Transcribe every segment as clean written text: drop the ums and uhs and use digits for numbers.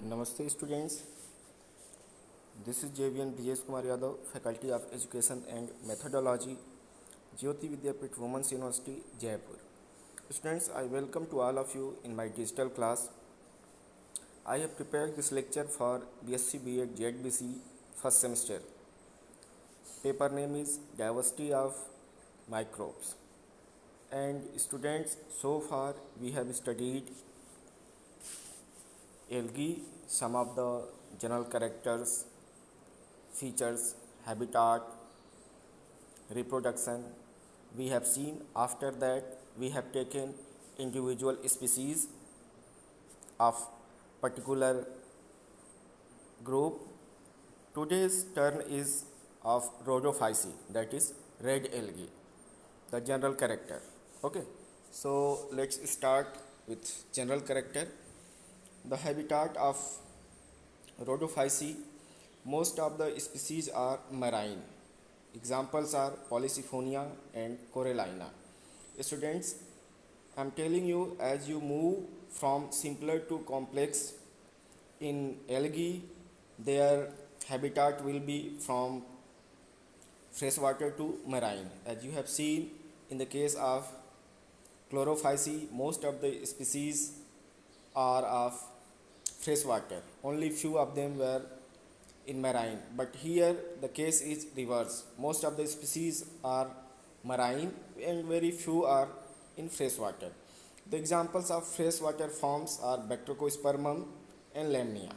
Namaste students, this is JVN Brijesh Kumar Yadav, Faculty of Education and Methodology, Jyoti Vidyapit Women's University, Jaipur. Students, I welcome to all of you in my digital class. I have prepared this lecture for BSc B.Ed JBC first semester. Paper name is Diversity of Microbes. And students, so far we have studied algae, some of the general characters, features, habitat, reproduction. We have seen. After that we have taken individual species of particular group. Today's turn is of rhodophyceae, that is red algae, the general character. Okay, so let's start with general character. The habitat of rhodophyceae, most of the species are marine. Examples are Polysiphonia and Corallina. Students, I am telling you, as you move from simpler to complex in algae, their habitat will be from freshwater to marine. As you have seen in the case of Chlorophyceae, most of the species are of freshwater. Only few of them were in marine. But here the case is reverse. Most of the species are marine and very few are in freshwater. The examples of freshwater forms are Bactrocospermum and Lamnia.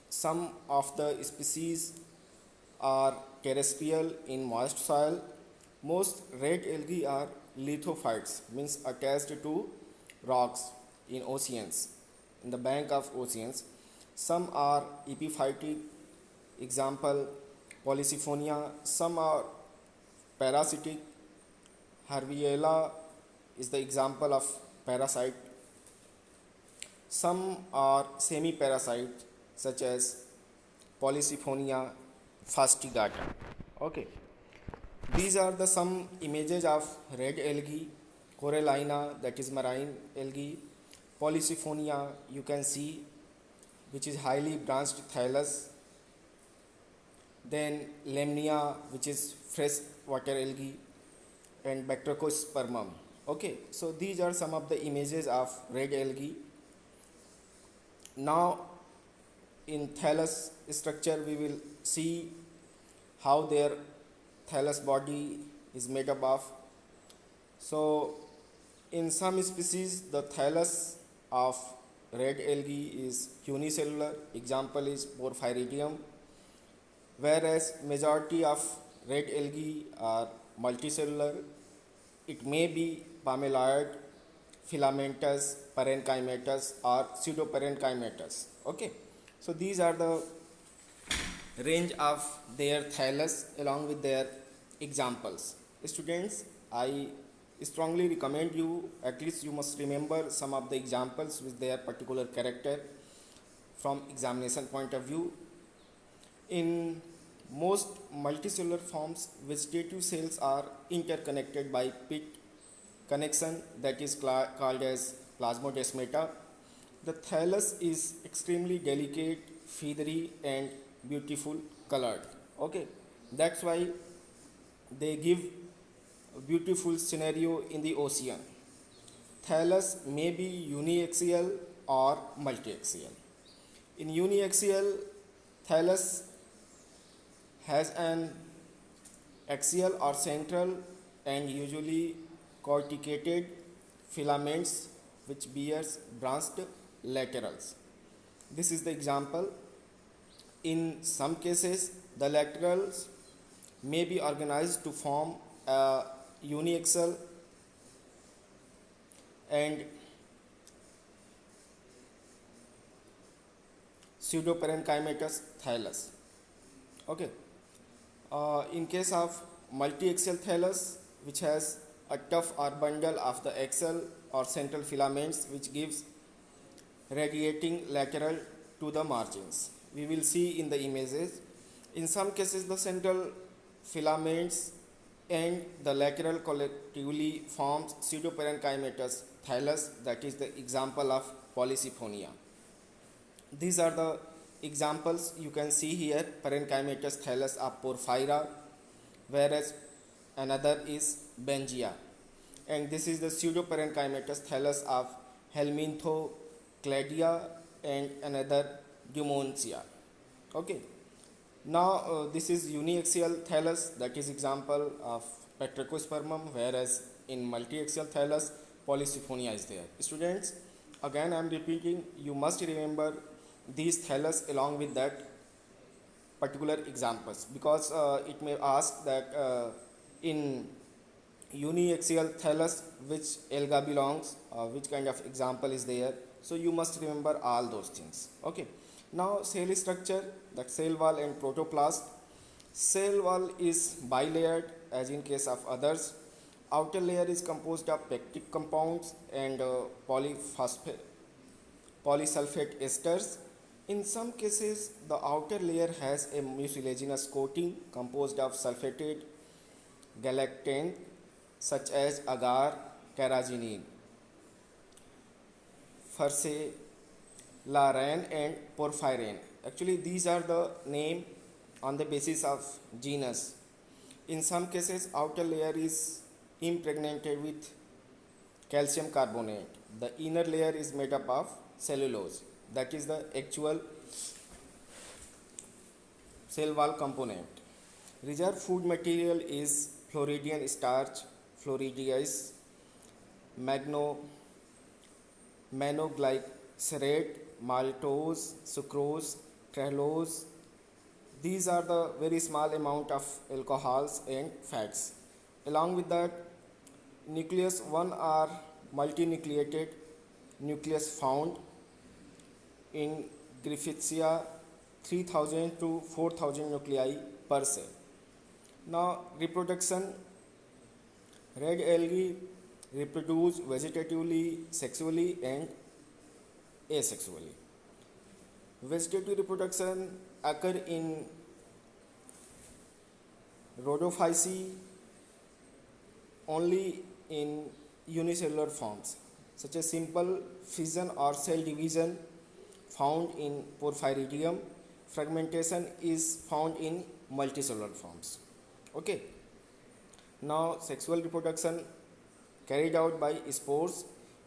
Some of the species are terrestrial in moist soil. Most red algae are lithophytes, means attached to rocks in oceans, in the bank of oceans. Some are epiphytic, example Polysiphonia. Some are parasitic. Harviella is the example of parasite. Some are semi-parasite, such as Polysiphonia fastigata. Okay, these are the some images of red algae. Corallina, that is marine algae. Polysiphonia, you can see, which is highly branched thallus. Then Lamnia, which is freshwater algae, and Bactrocospermum. Okay, so these are some of the images of red algae. Now in thallus structure we will see how their thallus body is made up of. So in some species the thallus of red algae is unicellular, example is Porphyridium, whereas majority of red algae are multicellular. It may be palmelloid, filamentous, parenchymatous or pseudoparenchymatous. Okay, so these are the range of their thallus along with their examples. Students, I strongly recommend you, at least you must remember some of the examples with their particular character from examination point of view. In most multicellular forms, vegetative cells are interconnected by pit connection, that is called as plasmodesmata. The thallus is extremely delicate, feathery and beautiful colored. Okay, that's why they give a beautiful scenario in the ocean. Thallus may be uniaxial or multiaxial. In uniaxial, thallus has an axial or central and usually corticated filaments which bears branched laterals. This is the example. In some cases the laterals may be organized to form a uniaxial and pseudoparenchymatous thallus. Okay, in case of multiaxial thallus, which has a tuft or bundle of the axial or central filaments which gives radiating lateral to the margins, we will see in the images. In some cases the central filaments and the lateral collectively forms pseudoparenchymatous thallus, that is the example of Polysiphonia. These are the examples you can see here. Parenchymatous thallus of Porphyra, whereas another is Bengia. And this is the pseudoparenchymatous thallus of Helmintho and another Dumontia. Okay. Now this is uniaxial thallus, that is example of Patrachospermum, whereas in multiaxial thallus Polysiphonia is there. Students, again I am repeating, you must remember these thallus along with that particular examples, because it may ask that in uniaxial thallus which alga belongs, which kind of example is there, so you must remember all those things. Okay. Now cell structure, that cell wall and protoplast. Cell wall is bilayered as in case of others. Outer layer is composed of pectic compounds and polysulfate esters. In some cases, the outer layer has a mucilaginous coating composed of sulfated galactane such as agar, carrageenan, furcelarane and porphyrin. Actually, these are the name on the basis of genus. In some cases, outer layer is impregnated with calcium carbonate. The inner layer is made up of cellulose. That is the actual cell wall component. Reserve food material is Floridian starch, Floridius, magno, manoglycerate, maltose, sucrose, trehalose. These are the very small amount of alcohols and fats. Along with that, nucleus 1 are multinucleated nucleus found in Griffithsia 3000 to 4000 nuclei per cell. Now reproduction, red algae reproduce vegetatively, sexually and asexually. Vegetative reproduction occur in rhodophyceae only in unicellular forms, such as simple fission or cell division found in Porphyridium. Fragmentation is found in multicellular forms. Okay. Now sexual reproduction carried out by spores.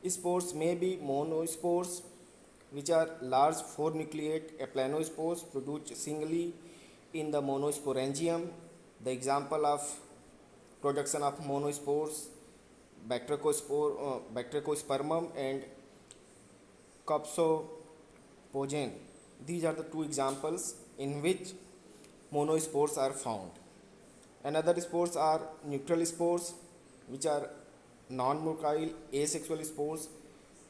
Spores may be monospores, which are large 4-nucleate aplanospores produced singly in the monosporangium. The example of production of monospores, Bactriospermum and Copsopogen. These are the two examples in which monospores are found. Another spores are neutral spores, which are non-motile asexual spores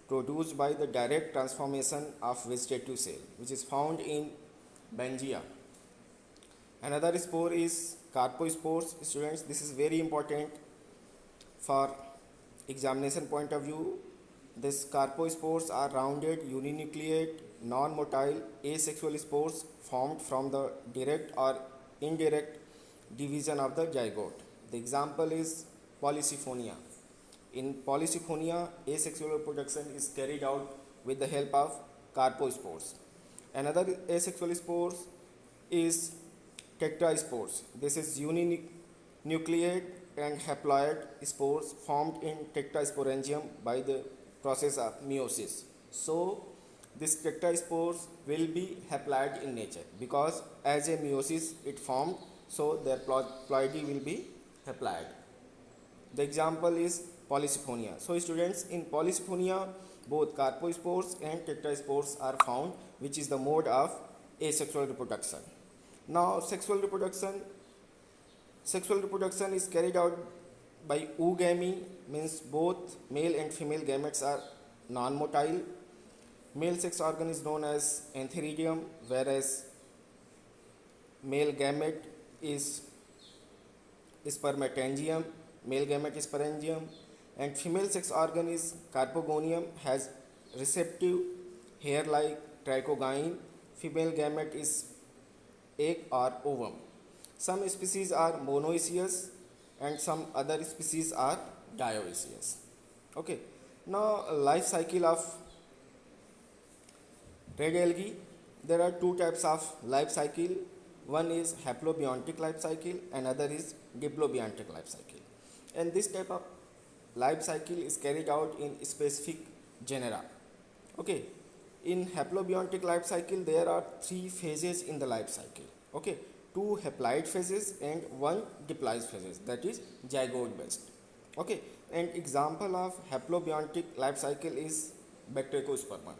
produced by the direct transformation of vegetative cell, which is found in Bengia. Another spore is carpospores. Students, this is very important for examination point of view. These carpospores are rounded, uninucleate, non-motile, asexual spores formed from the direct or indirect division of the zygote. The example is Polysiphonia. In Polysiphonia, asexual reproduction is carried out with the help of carpospores. Another asexual spores is tetraspores. This is uninucleate and haploid spores formed in tetrasporangium by the process of meiosis. So these tetraspores will be haploid in nature because as a meiosis it formed, so their ploidy will be haploid. The example is Polysiphonia. So students, in Polysiphonia both carpospores and tetraspores are found, which is the mode of asexual reproduction. Now sexual reproduction is carried out by oogamy, means both male and female gametes are non-motile. Male sex organ is known as antheridium, whereas male gamete is spermatangium, male gamete is sporangium, and female sex organ is carpogonium, has receptive hair-like trichogyne. Female gamete is egg or ovum. Some species are monoecious and some other species are dioecious. Okay. Now life cycle of red algae, there are two types of life cycle. One is haplobiontic life cycle, another is diplobiontic life cycle. And this type of life cycle is carried out in specific genera. Okay, in haplobiontic life cycle there are three phases in the life cycle. Okay, two haploid phases and one diploid phases, that is zygote based. Okay, and example of haplobiontic life cycle is Bacteriospermum.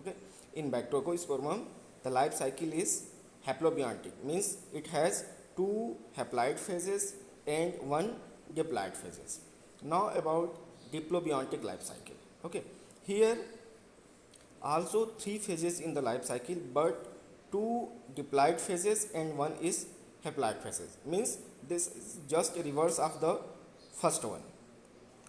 Okay, in Bacteriospermum the life cycle is haplobiontic, means it has two haploid phases and one diploid phases. Now about diplobiontic life cycle. Okay, here also three phases in the life cycle, but two diploid phases and one is haploid phases, means this is just a reverse of the first one.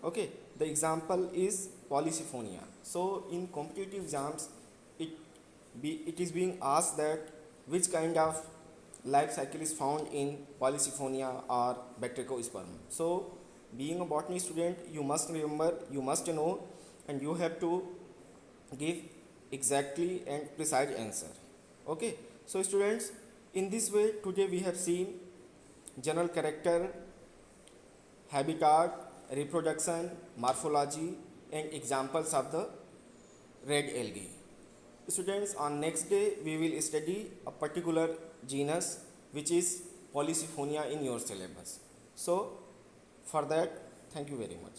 Okay, the example is Polysiphonia. So in competitive exams it is being asked that which kind of life cycle is found in Polysiphonia or Bacteriospermum. So being a botany student, you must remember, you must know, and you have to give exactly and precise answer. Okay, so students, in this way today we have seen general character, habitat, reproduction, morphology, and examples of the red algae. Students, on next day we will study a particular genus which is Polysiphonia in your syllabus. So for that, thank you very much.